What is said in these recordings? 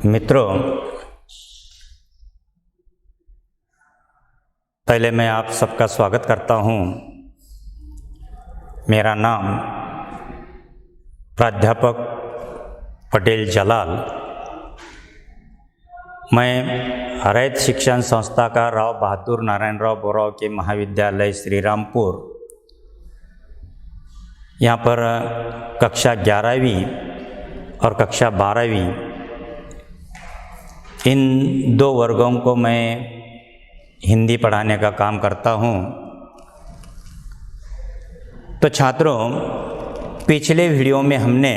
मित्रों, पहले मैं आप सबका स्वागत करता हूँ। मेरा नाम प्राध्यापक पटेल जलाल। मैं रैत शिक्षण संस्था का राव बहादुर नारायणराव बोराव के महाविद्यालय श्री रामपुर यहाँ पर कक्षा 11वीं और कक्षा 12वीं इन दो वर्गों को मैं हिंदी पढ़ाने का काम करता हूँ। तो छात्रों, पिछले वीडियो में हमने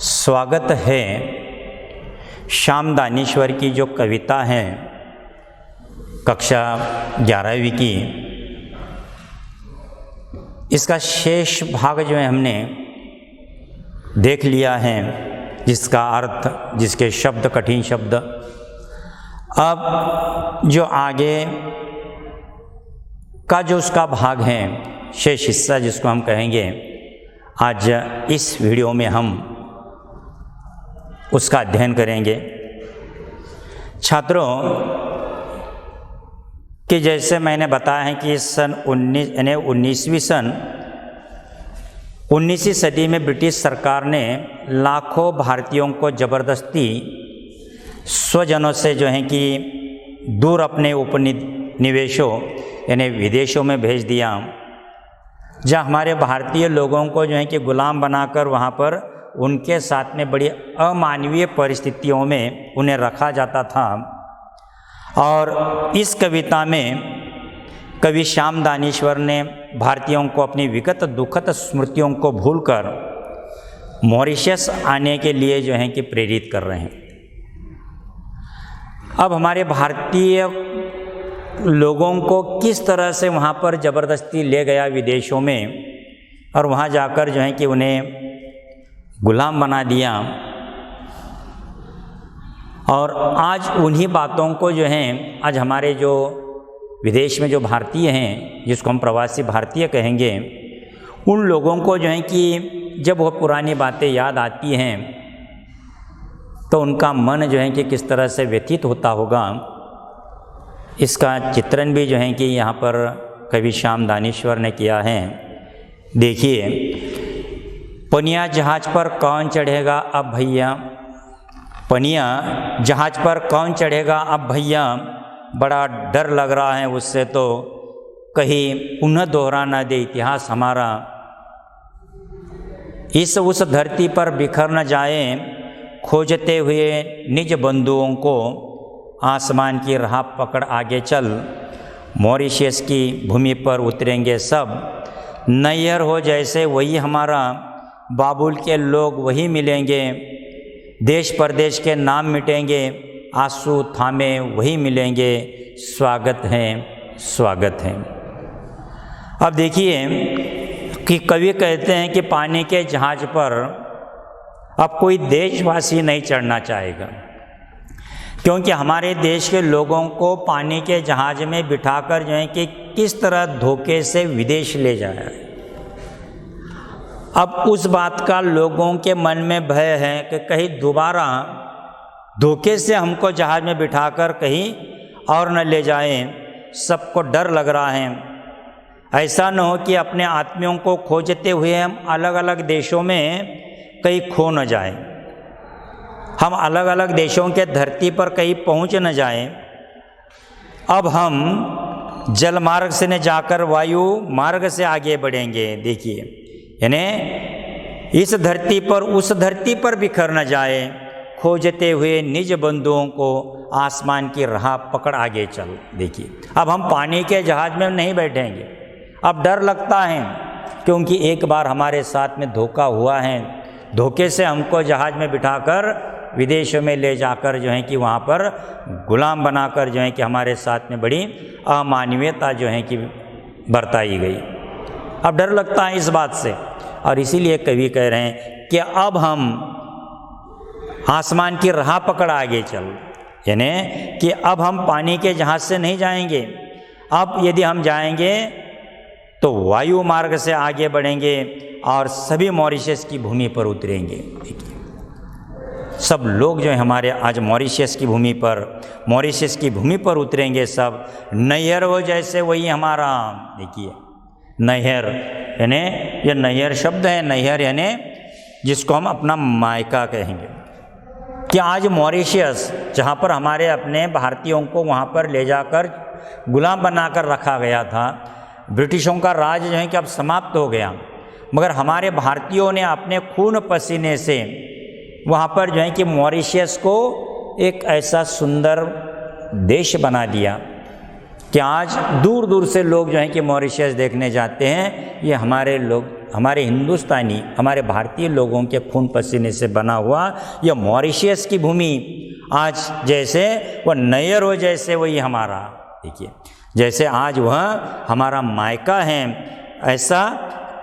स्वागत है श्याम दानेश्वर की जो कविता है कक्षा 11वीं की, इसका शेष भाग जो है हमने देख लिया है, जिसका अर्थ, जिसके शब्द, कठिन शब्द। अब जो आगे का जो उसका भाग है, शेष हिस्सा जिसको हम कहेंगे, आज इस वीडियो में हम उसका अध्ययन करेंगे। छात्रों, कि जैसे मैंने बताया है कि सन 19वीं सदी में ब्रिटिश सरकार ने लाखों भारतीयों को ज़बरदस्ती स्वजनों से जो है कि दूर अपने उपनिवेशों यानी विदेशों में भेज दिया, जहाँ हमारे भारतीय लोगों को जो है कि गुलाम बनाकर वहाँ पर उनके साथ में बड़ी अमानवीय परिस्थितियों में उन्हें रखा जाता था। और इस कविता में कवि श्याम दानेश्वर ने भारतीयों को अपनी विगत दुखद स्मृतियों को भूलकर मॉरिशस आने के लिए जो है कि प्रेरित कर रहे हैं। अब हमारे भारतीय लोगों को किस तरह से वहाँ पर ज़बरदस्ती ले गया विदेशों में, और वहाँ जाकर जो है कि उन्हें गुलाम बना दिया। और आज उन्हीं बातों को जो है, आज हमारे जो विदेश में जो भारतीय हैं, जिसको हम प्रवासी भारतीय कहेंगे, उन लोगों को जो है कि जब वो पुरानी बातें याद आती हैं तो उनका मन जो है कि किस तरह से व्यथित होता होगा, इसका चित्रण भी जो है कि यहाँ पर कवि श्याम दानेश्वर ने किया है। देखिए, पनिया जहाज पर कौन चढ़ेगा अब भैया, पनिया जहाज पर कौन चढ़ेगा अब भैया, बड़ा डर लग रहा है उससे तो कहीं पुनः दोहरा न दे इतिहास हमारा, इस उस धरती पर बिखर न जाए, खोजते हुए निज बंधुओं को, आसमान की राह पकड़ आगे चल, मॉरिशस की भूमि पर उतरेंगे सब, नैयर हो जैसे वही हमारा, बाबुल के लोग वही मिलेंगे, देश परदेश के नाम मिटेंगे, आंसू थामे वही मिलेंगे, स्वागत है स्वागत है। अब देखिए कि कवि कहते हैं कि पानी के जहाज पर अब कोई देशवासी नहीं चढ़ना चाहेगा, क्योंकि हमारे देश के लोगों को पानी के जहाज में बिठाकर जो है कि किस तरह धोखे से विदेश ले जाया है। अब उस बात का लोगों के मन में भय है कि कहीं दोबारा धोखे से हमको जहाज में बिठाकर कहीं और न ले जाएं, सबको डर लग रहा है। ऐसा न हो कि अपने आत्मियों को खोजते हुए हम अलग अलग देशों में कहीं खो न जाएं, हम अलग अलग देशों के धरती पर कहीं पहुंच न जाएं। अब हम जल मार्ग से न जाकर वायु मार्ग से आगे बढ़ेंगे। देखिए, यानी इस धरती पर उस धरती पर बिखर न जाए, खोजते हुए निज बंधुओं को, आसमान की राह पकड़ आगे चल। देखिए, अब हम पानी के जहाज में नहीं बैठेंगे। अब डर लगता है, क्योंकि एक बार हमारे साथ में धोखा हुआ है, धोखे से हमको जहाज में बिठाकर विदेशों में ले जाकर जो है कि वहाँ पर गुलाम बनाकर जो है कि हमारे साथ में बड़ी अमानवीयता जो है कि बरताई गई। अब डर लगता है इस बात से, और इसीलिए कवि कह रहे हैं कि अब हम आसमान की राह पकड़ आगे चल, यानी कि अब हम पानी के जहाज से नहीं जाएंगे। अब यदि हम जाएंगे तो वायु मार्ग से आगे बढ़ेंगे और सभी मॉरिशस की भूमि पर उतरेंगे। देखिए, सब लोग जो है हमारे आज मॉरिशस की भूमि पर उतरेंगे सब। नैहर हो जैसे वही हमारा, देखिए नैहर यानी ये नैहर शब्द है, नैहर यानी जिसको हम अपना मायका कहेंगे। कि आज मॉरिशस जहाँ पर हमारे अपने भारतीयों को वहाँ पर ले जाकर गुलाम बनाकर रखा गया था, ब्रिटिशों का राज जो है कि अब समाप्त हो गया, मगर हमारे भारतीयों ने अपने खून पसीने से वहाँ पर जो है कि मॉरिशस को एक ऐसा सुंदर देश बना दिया कि आज दूर दूर से लोग जो हैं कि मॉरिशस देखने जाते हैं। ये हमारे लोग, हमारे हिंदुस्तानी, हमारे भारतीय लोगों के खून पसीने से बना हुआ यह मॉरिशस की भूमि आज जैसे वह नैहर हो जैसे वही हमारा, देखिए जैसे आज वह हमारा मायका है, ऐसा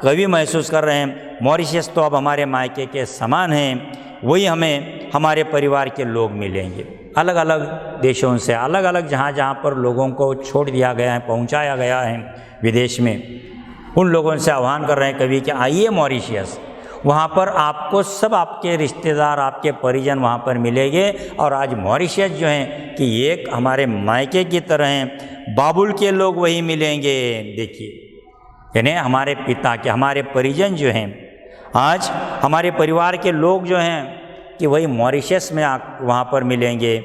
कवि महसूस कर रहे हैं। मॉरिशस तो अब हमारे मायके के समान हैं, वही हमें हमारे परिवार के लोग मिलेंगे। अलग अलग देशों से, अलग अलग जहाँ पर लोगों को छोड़ दिया गया है, पहुँचाया गया है विदेश में, उन लोगों से आह्वान कर रहे हैं कवि कि आइए मॉरिशस, वहाँ पर आपको सब आपके रिश्तेदार, आपके परिजन वहाँ पर मिलेंगे। और आज मॉरिशस जो है कि एक हमारे मायके की तरह हैं, बाबुल के लोग वही मिलेंगे। देखिए यानी हमारे पिता के, हमारे परिजन जो हैं, आज हमारे परिवार के लोग जो हैं कि वही मॉरिशस में वहाँ पर मिलेंगे।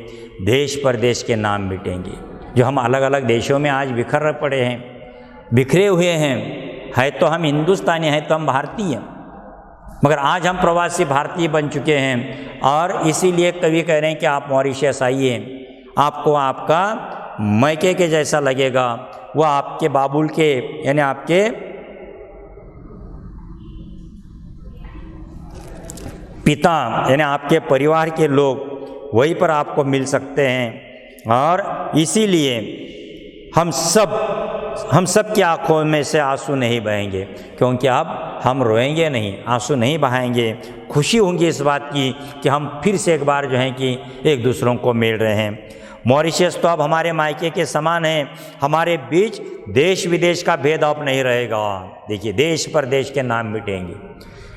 देश परदेश के नाम मिटेंगे। जो हम अलग अलग देशों में आज बिखर पड़े हैं, बिखरे हुए हैं, है तो हम हिंदुस्तानी, है तो हम भारतीय, मगर आज हम प्रवासी भारतीय बन चुके हैं। और इसीलिए कवि कह रहे हैं कि आप मॉरिशस आइए, आपको आपका मायके के जैसा लगेगा। वह आपके बाबुल के यानी आपके पिता यानी आपके परिवार के लोग वहीं पर आपको मिल सकते हैं। और इसीलिए हम सब की आंखों में से आंसू नहीं बहेंगे, क्योंकि अब हम रोएंगे नहीं, आंसू नहीं बहाएंगे। खुशी होंगी इस बात की कि हम फिर से एक बार जो है कि एक दूसरों को मिल रहे हैं। मॉरिशस तो अब हमारे मायके के समान है, हमारे बीच देश विदेश का भेदभाव नहीं रहेगा। देखिए देश परदेश के नाम मिटेंगे,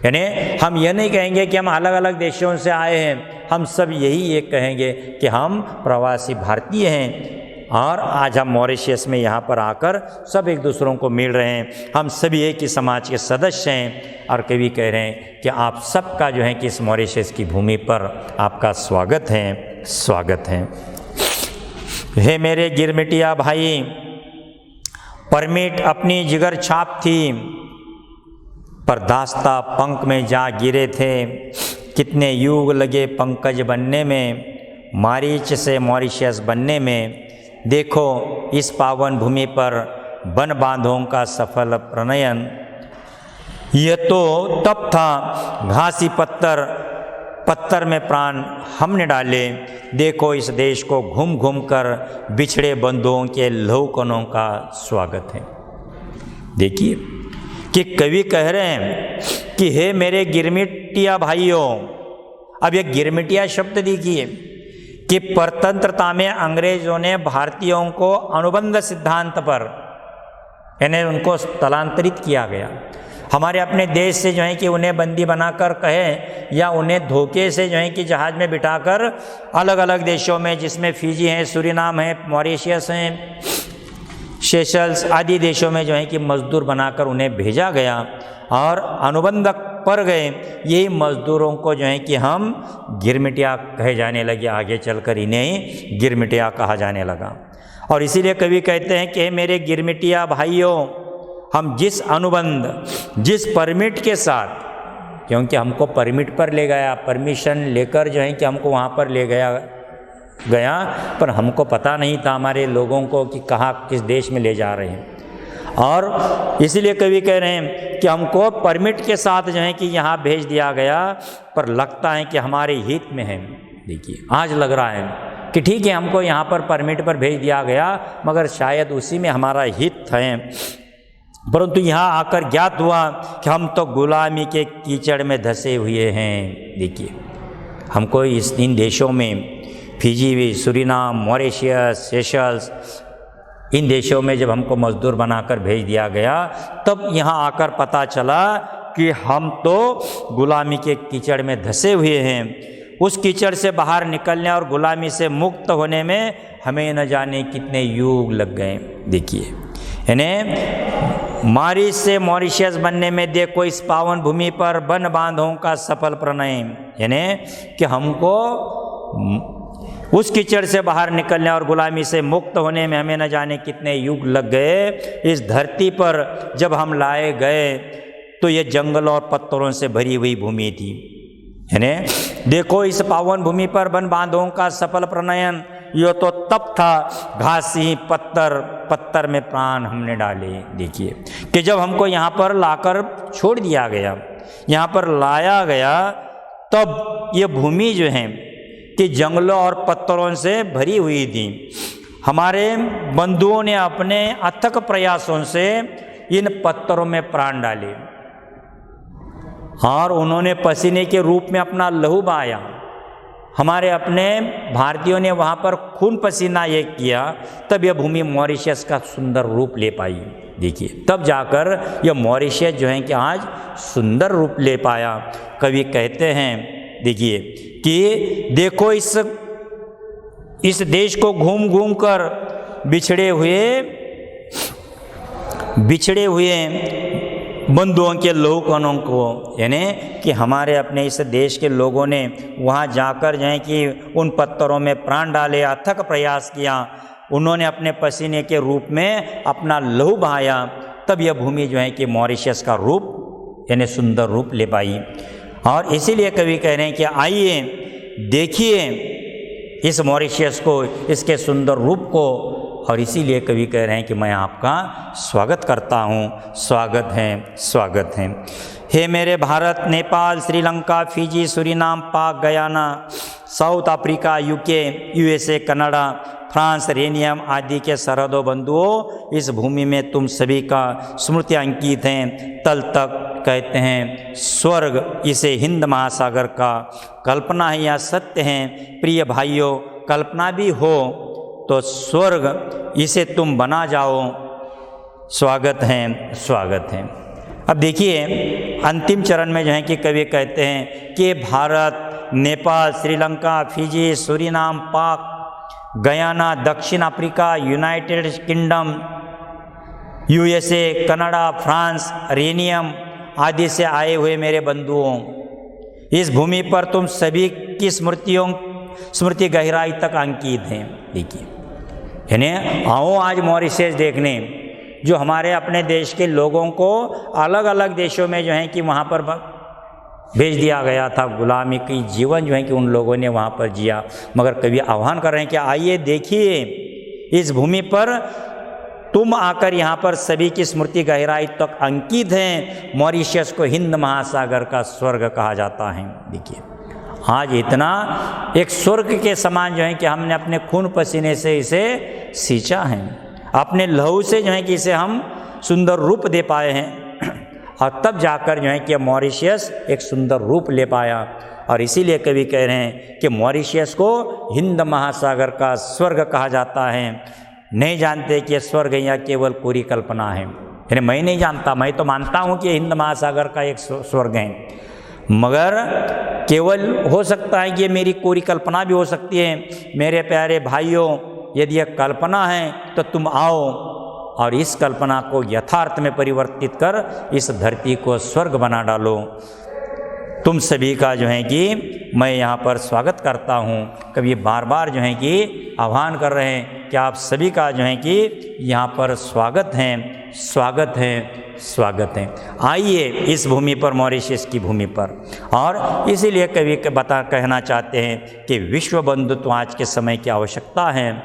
यानी हम यह नहीं कहेंगे कि हम अलग अलग देशों से आए हैं, हम सब यही एक कहेंगे कि हम प्रवासी भारतीय हैं। और आज हम मॉरिशस में यहाँ पर आकर सब एक दूसरों को मिल रहे हैं, हम सभी एक ही समाज के सदस्य हैं। और कवि कह रहे हैं कि आप सबका जो है कि इस मॉरिशस की भूमि पर आपका स्वागत है, स्वागत है। हे मेरे गिरमिटिया भाई, परमिट अपनी जिगर छाप थी, पर दास्ता पंख में जा गिरे थे। कितने युग लगे पंकज बनने में, मारीच से मॉरिशस बनने में। देखो इस पावन भूमि पर बन बांधों का सफल प्रणयन। यह तो तब था घासी पत्थर में प्राण हमने डाले। देखो इस देश को घूम घूम कर बिछड़े बंधुओं के लहू कणों का स्वागत है। देखिए कि कवि कह रहे हैं कि हे मेरे गिरमिटिया भाइयों। अब ये गिरमिटिया शब्द देखिए कि परतंत्रता में अंग्रेजों ने भारतीयों को अनुबंध सिद्धांत पर यानी उनको स्थलांतरित किया गया। हमारे अपने देश से जो है कि उन्हें बंदी बनाकर कहे या उन्हें धोखे से जो है कि जहाज़ में बिठाकर अलग अलग देशों में, जिसमें फिजी हैं, सूरीनाम है, मॉरिशस हैं, सेशल्स आदि देशों में जो है कि मजदूर बनाकर उन्हें भेजा गया और अनुबंध पर गए। यही मजदूरों को जो है कि हम गिरमिटिया कहे जाने लगे, आगे चलकर इन्हें गिरमिटिया कहा जाने लगा। और इसीलिए कवि कहते हैं कि मेरे गिरमिटिया भाइयों, हम जिस अनुबंध, जिस परमिट के साथ, क्योंकि हमको परमिट पर ले गया, परमिशन लेकर जो है कि हमको वहाँ पर ले गया, पर हमको पता नहीं था हमारे लोगों को कि कहाँ किस देश में ले जा रहे हैं। और इसीलिए कवि कह रहे हैं कि हमको परमिट के साथ जो है कि यहाँ भेज दिया गया, पर लगता है कि हमारे हित में है। देखिए आज लग रहा है कि ठीक है हमको यहाँ पर परमिट पर भेज दिया गया, मगर शायद उसी में हमारा हित है। परंतु यहाँ आकर ज्ञात हुआ कि हम तो गुलामी के कीचड़ में धंसे हुए हैं। देखिए हमको इन देशों में, फिजी, सूरीनाम, मॉरिशस, सेशल्स, इन देशों में जब हमको मजदूर बनाकर भेज दिया गया, तब यहाँ आकर पता चला कि हम तो गुलामी के कीचड़ में धंसे हुए हैं। उस कीचड़ से बाहर निकलने और गुलामी से मुक्त होने में हमें न जाने कितने युग लग गए। देखिए, यानी मॉरिस से मॉरिशस बनने में देखो इस पावन भूमि पर वन बांधों का सफल प्रणय, यानी कि हमको उस कीचड़ से बाहर निकलने और गुलामी से मुक्त होने में हमें न जाने कितने युग लग गए। इस धरती पर जब हम लाए गए तो ये जंगल और पत्थरों से भरी हुई भूमि थी। यानी देखो इस पावन भूमि पर वन बांधों का सफल प्रणयन, ये तो तब था घास ही पत्थर में प्राण हमने डाले। देखिए कि जब हमको यहाँ पर लाकर छोड़ दिया गया, यहाँ पर लाया गया, तब ये भूमि जो है कि जंगलों और पत्थरों से भरी हुई थी। हमारे बंधुओं ने अपने अथक प्रयासों से इन पत्थरों में प्राण डाले और उन्होंने पसीने के रूप में अपना लहू बहाया। हमारे अपने भारतीयों ने वहाँ पर खून पसीना ये किया, तब यह भूमि मॉरिशस का सुंदर रूप ले पाई। देखिए तब जाकर यह मॉरिशस जो है कि आज सुंदर रूप ले पाया। कवि कहते हैं देखिए कि देखो इस देश को घूम घूम कर बिछड़े हुए बंधुओं के लोगों को, यानी कि हमारे अपने इस देश के लोगों ने वहाँ जाकर जो है कि उन पत्थरों में प्राण डाले, अथक प्रयास किया, उन्होंने अपने पसीने के रूप में अपना लहू बहाया, तब यह भूमि जो है कि मॉरिशस का रूप यानी सुंदर रूप ले पाई। और इसीलिए कवि कह रहे हैं कि आइए देखिए इस मॉरिशस को, इसके सुंदर रूप को, और इसीलिए कवि कह रहे हैं कि मैं आपका स्वागत करता हूँ। स्वागत है। हे मेरे भारत, नेपाल, श्रीलंका, फिजी, सूरीनाम, पाक, Guyana, south Africa, UK, USA, Canada, France, rhenium आदि के सरहदों बंधुओं, इस भूमि में तुम सभी का स्मृति अंकित हैं। तल तक कहते हैं स्वर्ग, इसे हिंद महासागर का कल्पना है या सत्य है। प्रिय भाइयों, कल्पना भी हो तो स्वर्ग इसे तुम बना जाओ। स्वागत है। अब देखिए अंतिम चरण में जो है कि कवि कहते हैं कि भारत, नेपाल, श्रीलंका, फिजी, सूरीनाम, पाक, गयाना, दक्षिण Africa, United kingdom, USA, Canada, France, rhenium आदि से आए हुए मेरे बंधुओं, इस भूमि पर तुम सभी की स्मृति गहराई तक अंकित हैं। देखिए यानी आओ आज मॉरिशस देखने, जो हमारे अपने देश के लोगों को अलग अलग देशों में जो है कि वहाँ पर भेज दिया गया था, गुलामी की जीवन जो है कि उन लोगों ने वहाँ पर जिया। मगर कवि आह्वान कर रहे हैं कि आइए देखिए इस भूमि पर तुम आकर यहाँ पर सभी की स्मृति गहराई तक अंकित हैं। मॉरिशस को हिंद महासागर का स्वर्ग कहा जाता है। देखिए आज इतना एक स्वर्ग के समान जो है कि हमने अपने खून पसीने से इसे सींचा है, अपने लहू से जो है कि इसे हम सुंदर रूप दे पाए हैं, और तब जाकर जो है कि मॉरिशस एक सुंदर रूप ले पाया। और इसीलिए कवि कह रहे हैं कि मॉरिशस को हिंद महासागर का स्वर्ग कहा जाता है। नहीं जानते कि स्वर्ग या केवल पूरी कल्पना है, यानी मैं नहीं जानता, मैं तो मानता हूँ कि हिंद महासागर का एक स्वर्ग है, मगर केवल हो सकता है कि ये मेरी पूरी कल्पना भी हो सकती है। मेरे प्यारे भाइयों, यदि यह कल्पना है तो तुम आओ और इस कल्पना को यथार्थ में परिवर्तित कर इस धरती को स्वर्ग बना डालो। तुम सभी का जो है कि मैं यहाँ पर स्वागत करता हूँ। कभी बार बार जो है कि आह्वान कर रहे हैं कि आप सभी का जो है कि यहाँ पर स्वागत है। आइए इस भूमि पर, मॉरिशस की भूमि पर। और इसीलिए कवि कहना चाहते हैं कि विश्व बंधुत्व आज के समय की आवश्यकता है।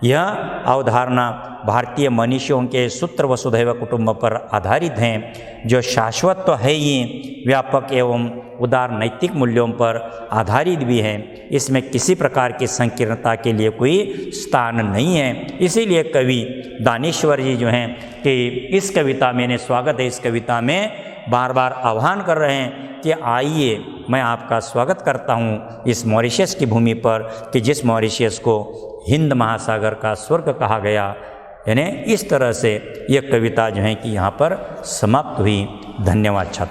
यह अवधारणा भारतीय मनीषियों के सूत्र वसुधैव कुटुंब पर आधारित हैं, जो शाश्वत तो है ही, व्यापक एवं उदार नैतिक मूल्यों पर आधारित भी है। इसमें किसी प्रकार की संकीर्णता के लिए कोई स्थान नहीं है। इसीलिए कवि दानेश्वर जी जो हैं कि इस कविता में स्वागत है, इस कविता में बार बार आह्वान कर रहे हैं कि आइए मैं आपका स्वागत करता हूँ इस मॉरिशस की भूमि पर, कि जिस मॉरिशस को हिंद महासागर का स्वर्ग कहा गया। यानी इस तरह से यह कविता जो है कि यहाँ पर समाप्त हुई। धन्यवाद छात्र।